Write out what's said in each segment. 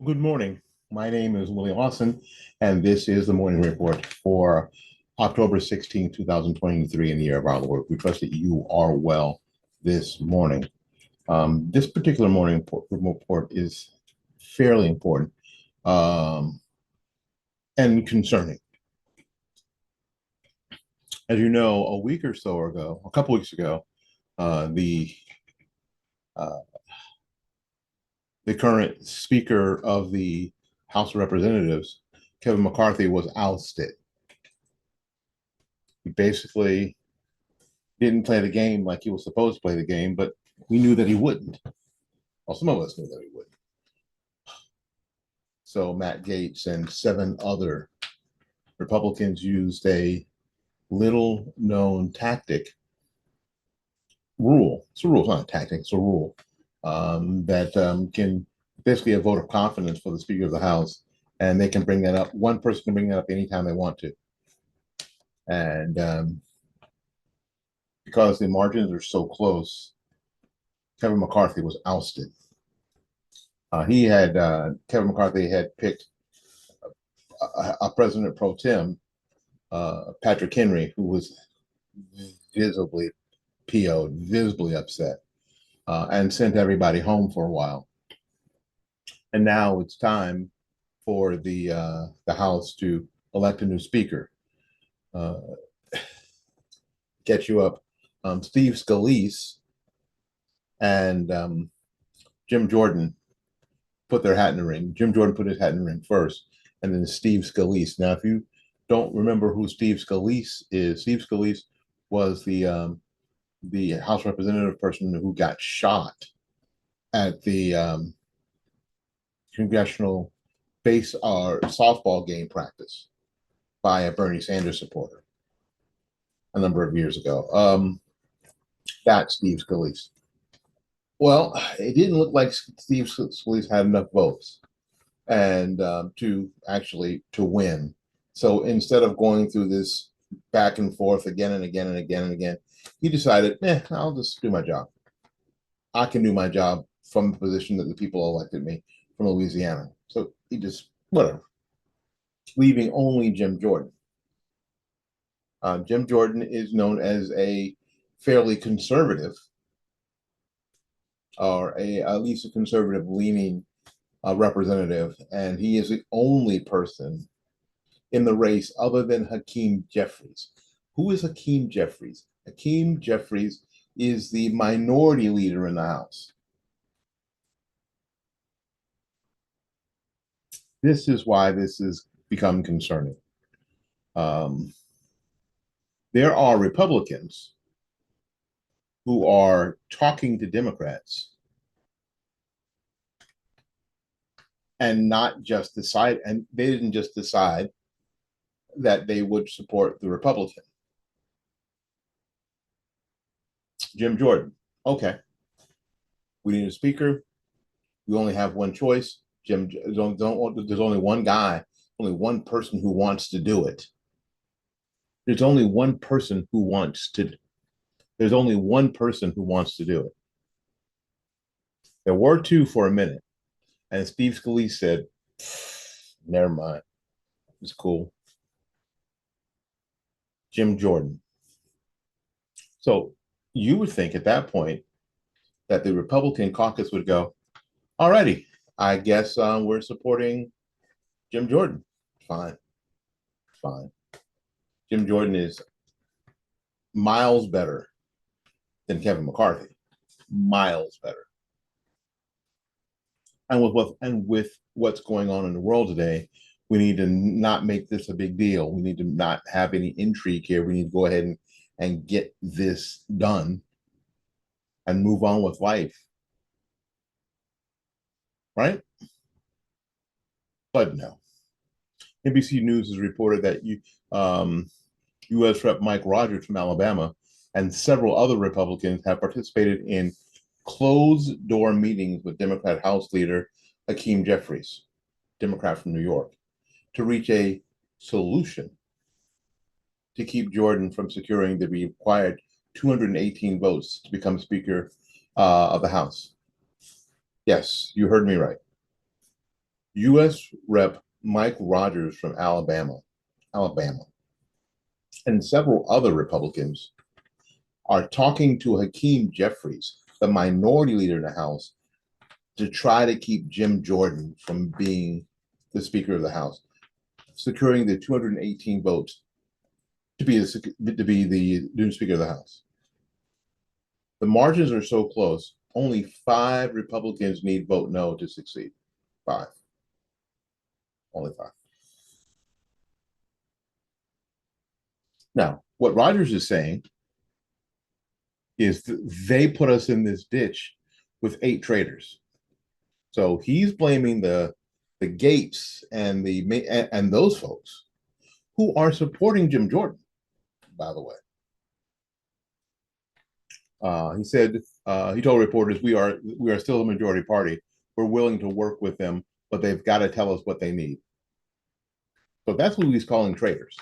Good morning. My name is Willie Lawson, and this is the morning report for October 16, 2023, in the year of our Lord. We trust that you are well this morning. This particular morning report is fairly important and concerning. As you know, a week or so ago, a couple weeks ago, the uh, the current Speaker of the House of Representatives, Kevin McCarthy, was ousted. He basically didn't play the game like he was supposed to play the game, but we knew that he wouldn't. Well, some of us knew that he wouldn't. So Matt Gaetz and 7 other Republicans used a little known tactic rule. It's a rule, it's not a tactic, it's a rule that can basically a vote of confidence for the Speaker of the House. And they can bring that up. One person can bring that up anytime they want to. And because the margins are so close, Kevin McCarthy was ousted. Kevin McCarthy had picked a president pro tem, Patrick Henry, who was visibly PO'd, visibly upset, and sent everybody home for a while. And now it's time for the House to elect a new speaker. Get you up, Steve Scalise and Jim Jordan put their hat in the ring. Jim Jordan put his hat in the ring first, and then Steve Scalise. Now, if you don't remember who Steve Scalise is, Steve Scalise was the House representative person who got shot at the congressional base softball game practice by a Bernie Sanders supporter a number of years ago. That's Steve Scalise. Well, it didn't look like Steve Scalise had enough votes and to win. So instead of going through this back and forth again and again and again and again, he decided, I'll just do my job. I can do my job from the position that the people elected me from Louisiana. So he just, whatever, leaving only Jim Jordan. Jim Jordan is known as a fairly conservative, or at least a conservative leaning representative, and he is the only person in the race other than Hakeem Jeffries. Who is Hakeem Jeffries? Hakeem Jeffries is the minority leader in the House. This is why this has become concerning. There are Republicans who are talking to Democrats and not just decide, and they didn't just decide that they would support the Republican. Jim Jordan, okay, we need a speaker. We only have one choice. There's only one guy, only one person who wants to do it. There's only one person who wants to. There's only one person who wants to do it. There were two for a minute, and Steve Scalise said, "Never mind, it's cool." Jim Jordan. So you would think at that point that the Republican caucus would go, "Alrighty, I guess we're supporting Jim Jordan. Fine, fine." Jim Jordan is miles better than Kevin McCarthy, miles better. And with what's going on in the world today, we need to not make this a big deal. We need to not have any intrigue here. We need to go ahead and get this done and move on with life. Right? But no. NBC News has reported that U.S. Rep. Mike Rogers from Alabama and several other Republicans have participated in closed door meetings with Democrat House Leader Hakeem Jeffries, Democrat from New York, to reach a solution to keep Jordan from securing the required 218 votes to become Speaker of the House. Yes, you heard me right. U.S. Rep. Mike Rogers from Alabama, and several other Republicans are talking to Hakeem Jeffries, the minority leader in the House, to try to keep Jim Jordan from being the Speaker of the House, securing the 218 votes to be the new Speaker of the House. The margins are so close, only 5 Republicans need vote no to succeed. 5. Only 5. Now, what Rogers is saying is they put us in this ditch with 8 traitors. So he's blaming the Gates and those folks who are supporting Jim Jordan, by the way. He said he told reporters, "We are still a majority party. We're willing to work with them, but they've got to tell us what they need." So that's who he's calling traitors.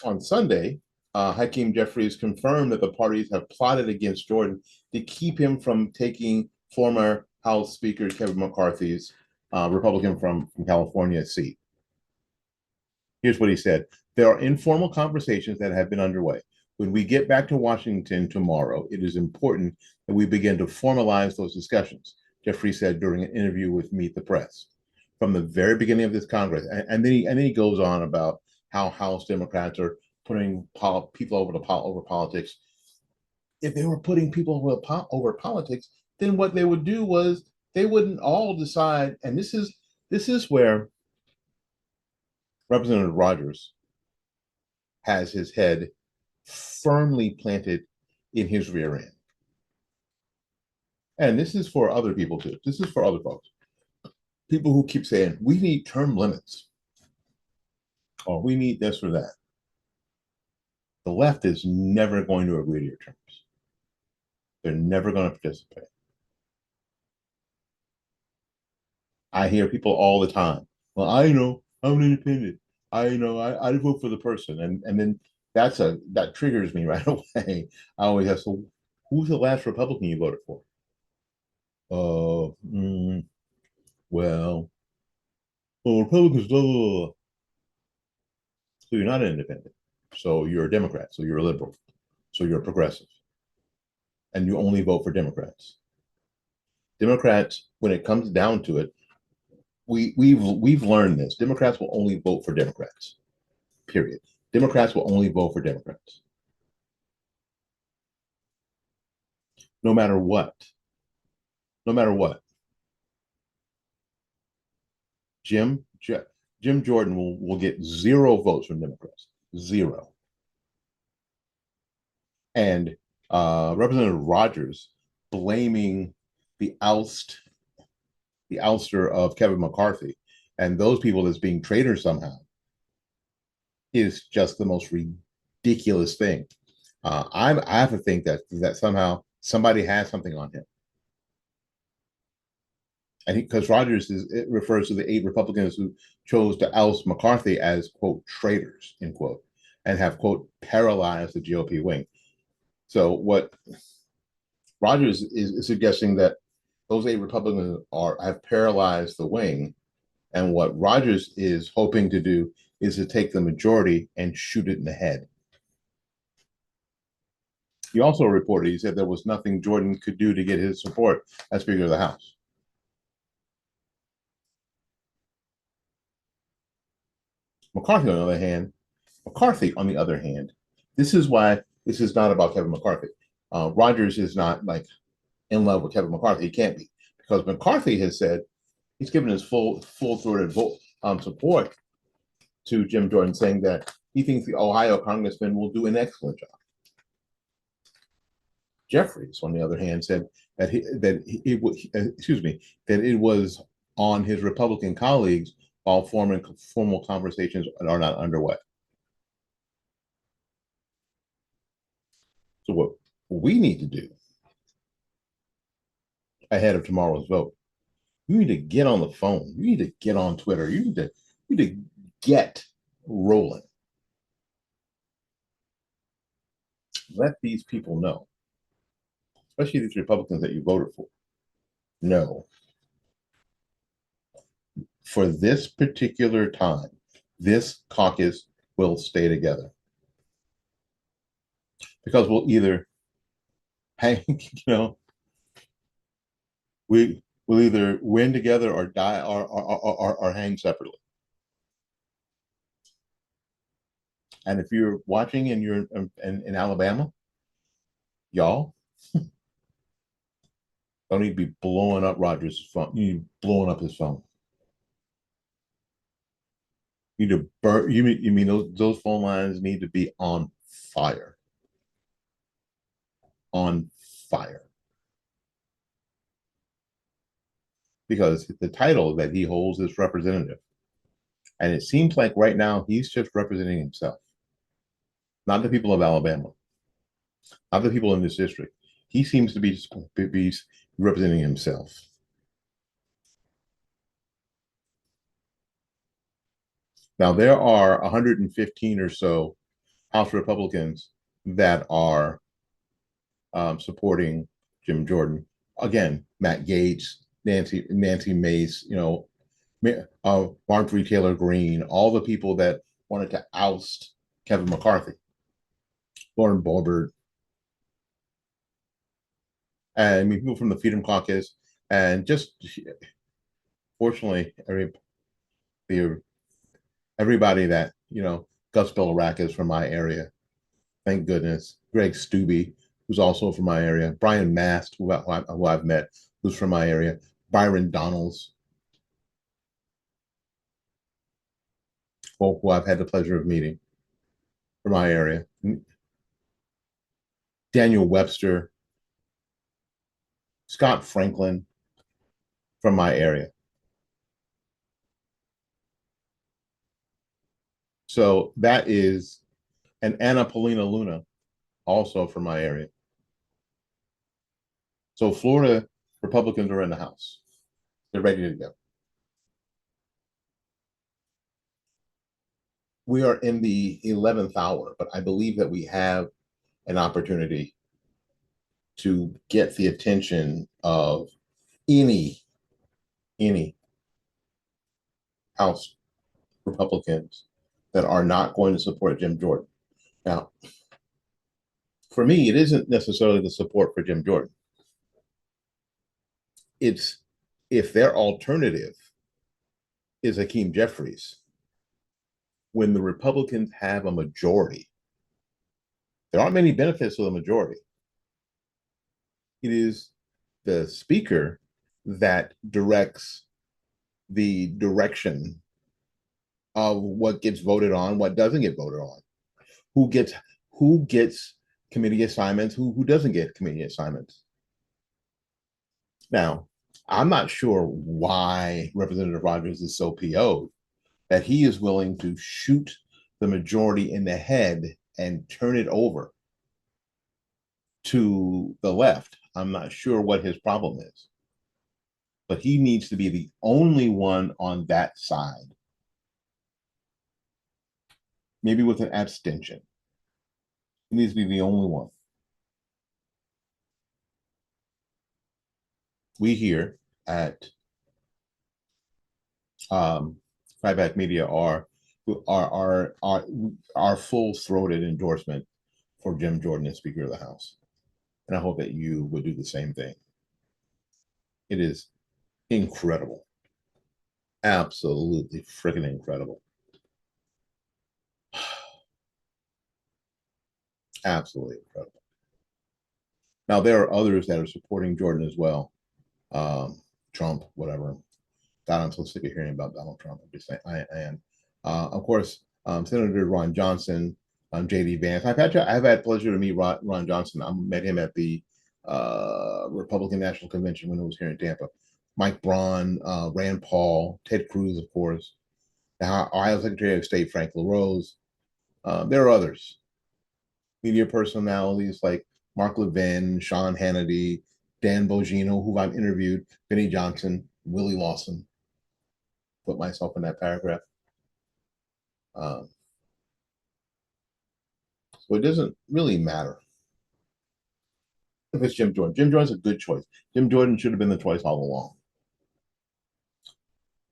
On Sunday, Hakeem Jeffries confirmed that the parties have plotted against Jordan to keep him from taking former House Speaker Kevin McCarthy's Republican from California seat. Here's what he said. There are informal conversations that have been underway. When we get back to Washington tomorrow, it is important that we begin to formalize those discussions, Jeffrey said during an interview with Meet the Press. From the very beginning of this Congress, and then he goes on about how House Democrats are putting people over politics. If they were putting people over politics, then what they would do was they wouldn't all decide. And this is where Representative Rogers has his head firmly planted in his rear end. And this is for other people too. This is for other folks. People who keep saying, we need term limits, or we need this or that. The left is never going to agree to your terms. They're never going to participate. I hear people all the time. Well, I know I'm an independent. I know I vote for the person, and then that triggers me right away. I always have, so who's the last Republican you voted for? Well, Republicans, blah, blah, blah. So you're not an independent. So you're a Democrat. So you're a liberal. So you're a progressive. And you only vote for Democrats. Democrats, when it comes down to it, we've learned this. Democrats will only vote for Democrats. Period. Democrats will only vote for Democrats. No matter what. No matter what. Jim Jordan will get 0 votes from Democrats. 0. And Representative Rogers blaming the ouster of Kevin McCarthy and those people as being traitors somehow is just the most ridiculous thing. I have to think that somehow somebody has something on him. And because Rogers it refers to the 8 Republicans who chose to oust McCarthy as, quote, traitors, end quote, and have, quote, paralyzed the GOP wing. So what Rogers is suggesting that those 8 Republicans have paralyzed the wing, and what Rogers is hoping to do is to take the majority and shoot it in the head. He also reported, he said there was nothing Jordan could do to get his support as Speaker of the House. McCarthy, on the other hand, this is why this is not about Kevin McCarthy. Rogers is not like in love with Kevin McCarthy. He can't be, because McCarthy has said he's given his full-throated support to Jim Jordan, saying that he thinks the Ohio congressman will do an excellent job. Jeffries, on the other hand, said that it was on his Republican colleagues while formal conversations are not underway. So what we need to do ahead of tomorrow's vote, you need to get on the phone. You need to get on Twitter. You need to get rolling. Let these people know especially these Republicans that you voted for, know for this particular time, this caucus will stay together because we'll either hang, we'll either win together or die or hang separately. And if you're watching and you're in Alabama, y'all don't need to be blowing up Rogers' phone. You need blowing up his phone. You need to burn. You mean those phone lines need to be on fire, on fire, because the title that he holds is representative, and it seems like right now he's just representing himself, not the people of Alabama, not the people in this district. He seems to be representing himself. Now, there are 115 or so House Republicans that are supporting Jim Jordan. Again, Matt Gaetz, Nancy Mace, Marjorie Taylor Greene, all the people that wanted to oust Kevin McCarthy, Lauren Boebert, and people from the Freedom Caucus, and just fortunately, everybody that Gus Belarack is from my area. Thank goodness. Greg Stubbe, who's also from my area. Brian Mast, who I've met, who's from my area. Byron Donalds, who I've had the pleasure of meeting from my area. Daniel Webster, Scott Franklin from my area. So that is, and Anna Paulina Luna, also from my area. So Florida Republicans are in the House. They're ready to go. We are in the 11th hour, but I believe that we have an opportunity to get the attention of any House Republicans that are not going to support Jim Jordan. Now, for me, it isn't necessarily the support for Jim Jordan. It's if their alternative is Hakeem Jeffries, when the Republicans have a majority, there aren't many benefits to the majority. It is the speaker that directs the direction of what gets voted on, what doesn't get voted on, who gets committee assignments, who doesn't get committee assignments. Now, I'm not sure why Representative Rogers is so PO'd that he is willing to shoot the majority in the head and turn it over to the left. I'm not sure what his problem is, but he needs to be the only one on that side, maybe with an abstention. He needs to be the only one. We here at Fryback Media are full-throated endorsement for Jim Jordan as Speaker of the House, and I hope that you would do the same thing. It is incredible, absolutely freaking incredible, absolutely incredible. Now there are others that are supporting Jordan as well. Trump, whatever. God, I'm so sick of hearing about Donald Trump. I'm just saying, I am. Of course, Senator Ron Johnson, J.D. Vance. I've had pleasure to meet Ron Johnson. I met him at the Republican National Convention when it was here in Tampa. Mike Braun, Rand Paul, Ted Cruz, of course. The Ohio Secretary of State Frank LaRose. There are others. Media personalities like Mark Levin, Sean Hannity, Dan Bongino, who I've interviewed, Benny Johnson, Willie Lawson. Put myself in that paragraph. So it doesn't really matter if it's Jim Jordan. Jim Jordan's a good choice. Jim Jordan should have been the choice all along.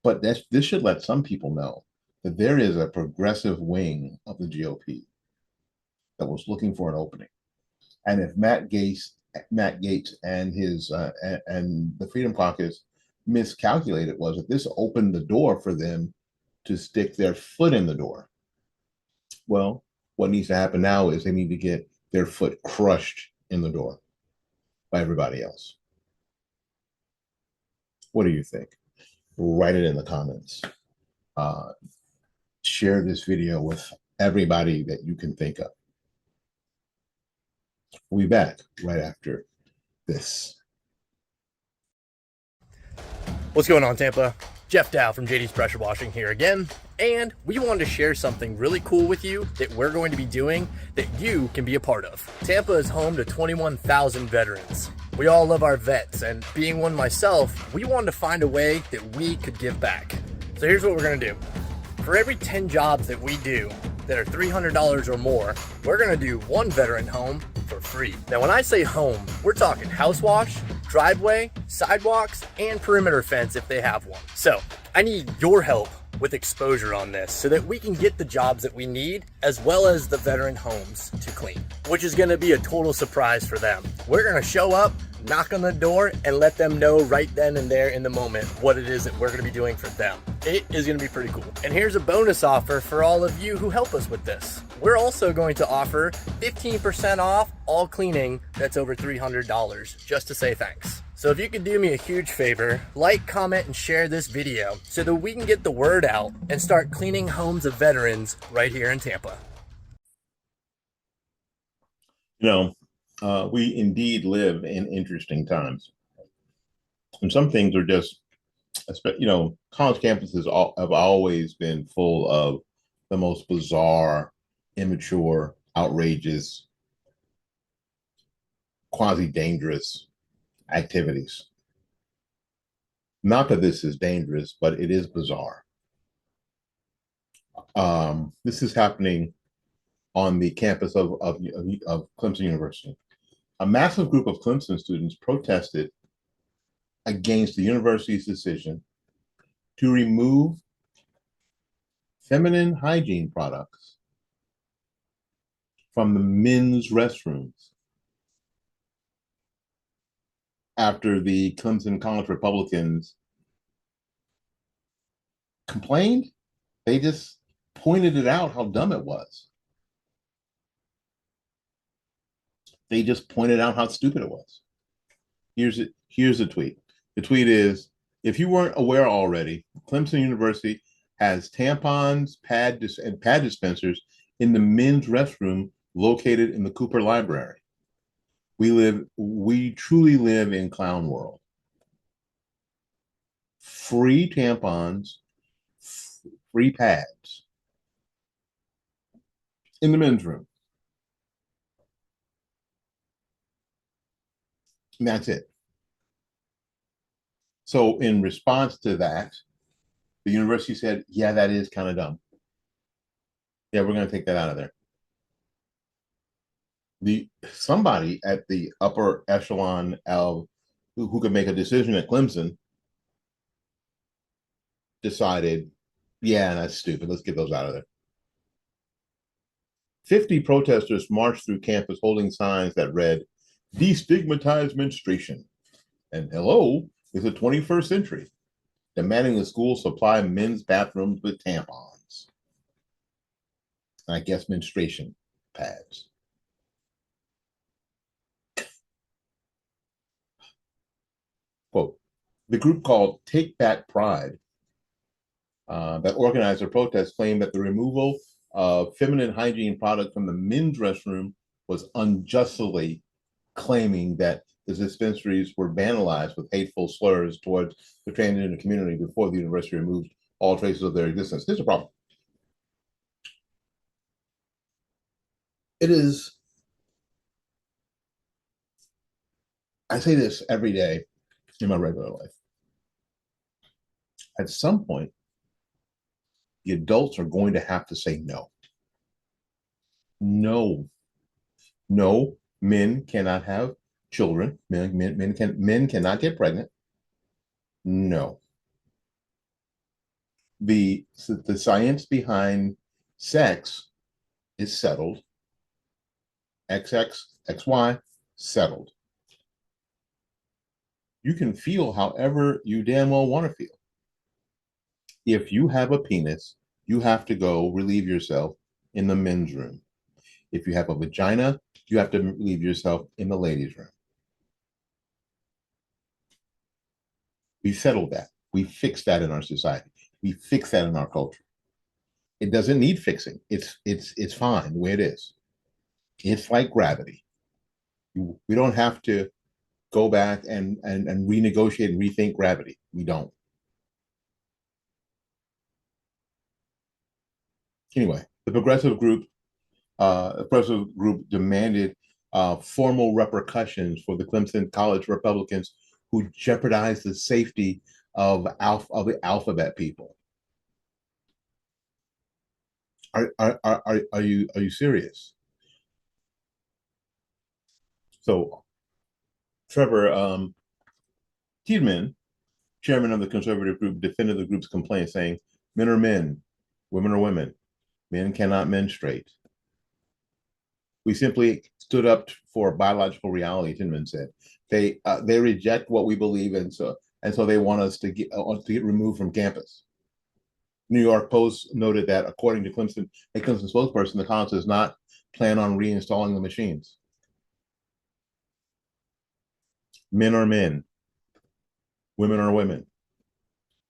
But this should let some people know that there is a progressive wing of the GOP that was looking for an opening. And if Matt Gaetz and his and the Freedom Caucus miscalculated, was that this opened the door for them to stick their foot in the door. Well, what needs to happen now is they need to get their foot crushed in the door by everybody else. What do you think? Write it in the comments. Share this video with everybody that you can think of. We'll be back right after this. What's going on, Tampa? Jeff Dow from JD's Pressure Washing here again, and we wanted to share something really cool with you that we're going to be doing that you can be a part of. Tampa is home to 21,000 veterans. We all love our vets, and being one myself, we wanted to find a way that we could give back. So here's what we're going to do. For every 10 jobs that we do that are $300 or more, we're going to do one veteran home for free. Now, when I say home, we're talking house wash, driveway, sidewalks, and perimeter fence if they have one. So I need your help with exposure on this so that we can get the jobs that we need as well as the veteran homes to clean, which is going to be a total surprise for them. We're going to show up, knock on the door, and let them know right then and there in the moment what it is that we're going to be doing for them. It is going to be pretty cool. And here's a bonus offer for all of you who help us with this. We're also going to offer 15% off all cleaning that's over $300 just to say thanks. So if you could do me a huge favor, like, comment, and share this video so that we can get the word out and start cleaning homes of veterans right here in Tampa. You know, we indeed live in interesting times. And some things are just, college campuses have always been full of the most bizarre, immature, outrageous, quasi-dangerous activities. Not that this is dangerous, but it is bizarre. This is happening on the campus of Clemson University. A massive group of Clemson students protested against the university's decision to remove feminine hygiene products from the men's restrooms after the Clemson College Republicans complained. They just pointed it out how dumb it was. They just pointed out how stupid it was. Here's the tweet. The tweet is, if you weren't aware already, Clemson University has tampons, pad dispensers in the men's restroom located in the Cooper Library. We truly live in clown world. Free tampons, free pads in the men's room. And that's it. So in response to that, the university said, yeah, that is kind of dumb. Yeah, we're going to take that out of there. Somebody at the upper echelon of who could make a decision at Clemson decided, yeah, that's stupid. Let's get those out of there. 50 protesters marched through campus holding signs that read, destigmatize menstruation, and hello is the 21st century, demanding the school supply men's bathrooms with tampons. I guess menstruation pads. Quote, the group called Take Back Pride that organized the protest claimed that the removal of feminine hygiene products from the men's restroom was unjustly claiming that the dispensaries were vandalized with hateful slurs towards the transgender community before the university removed all traces of their existence. Here's the problem. It is, I say this every day in my regular life. At some point, the adults are going to have to say no. No, men cannot have children. Men cannot get pregnant. No. The science behind sex is settled. XX, XY, settled. You can feel however you damn well want to feel. If you have a penis, you have to go relieve yourself in the men's room. If you have a vagina, you have to relieve yourself in the ladies' room. We settled that. We fixed that in our society. We fixed that in our culture. It doesn't need fixing. It's fine the way it is. It's like gravity. We don't have to go back and renegotiate and rethink gravity. We don't. Anyway, the progressive group demanded formal repercussions for the Clemson College Republicans who jeopardized the safety of the alphabet people. Are you serious? So Trevor Tiedemann, chairman of the conservative group, defended the group's complaint, saying, "Men are men, women are women. Men cannot menstruate. We simply stood up for biological reality," Tiedemann said. They reject what we believe in, so they want us to get removed from campus. New York Post noted that according to a Clemson spokesperson, the college does not plan on reinstalling the machines. Men are men. Women are women.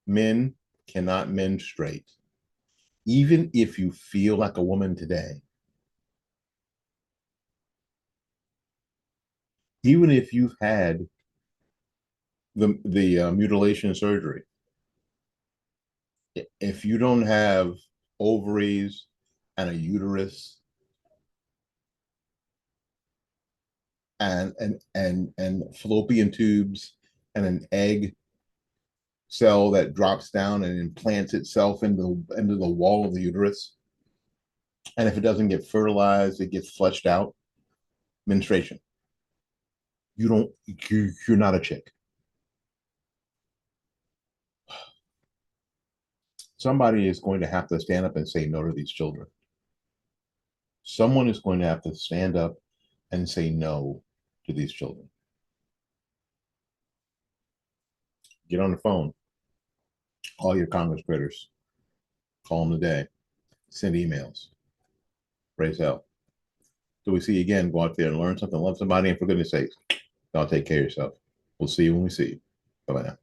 Men cannot menstruate. Even if you feel like a woman today, even if you've had the mutilation surgery, if you don't have ovaries and a uterus and fallopian tubes and an egg cell that drops down and implants itself into the wall of the uterus, and if it doesn't get fertilized, it gets flushed out, menstruation. You're not a chick. Somebody is going to have to stand up and say no to these children. Someone is going to have to stand up and say no to these children. Get on the phone. Call your Congress critters. Call them today. Send emails. Raise hell. Till we see you again, go out there and learn something, love somebody, and for goodness sakes, y'all take care of yourself. We'll see you when we see you. Bye-bye now.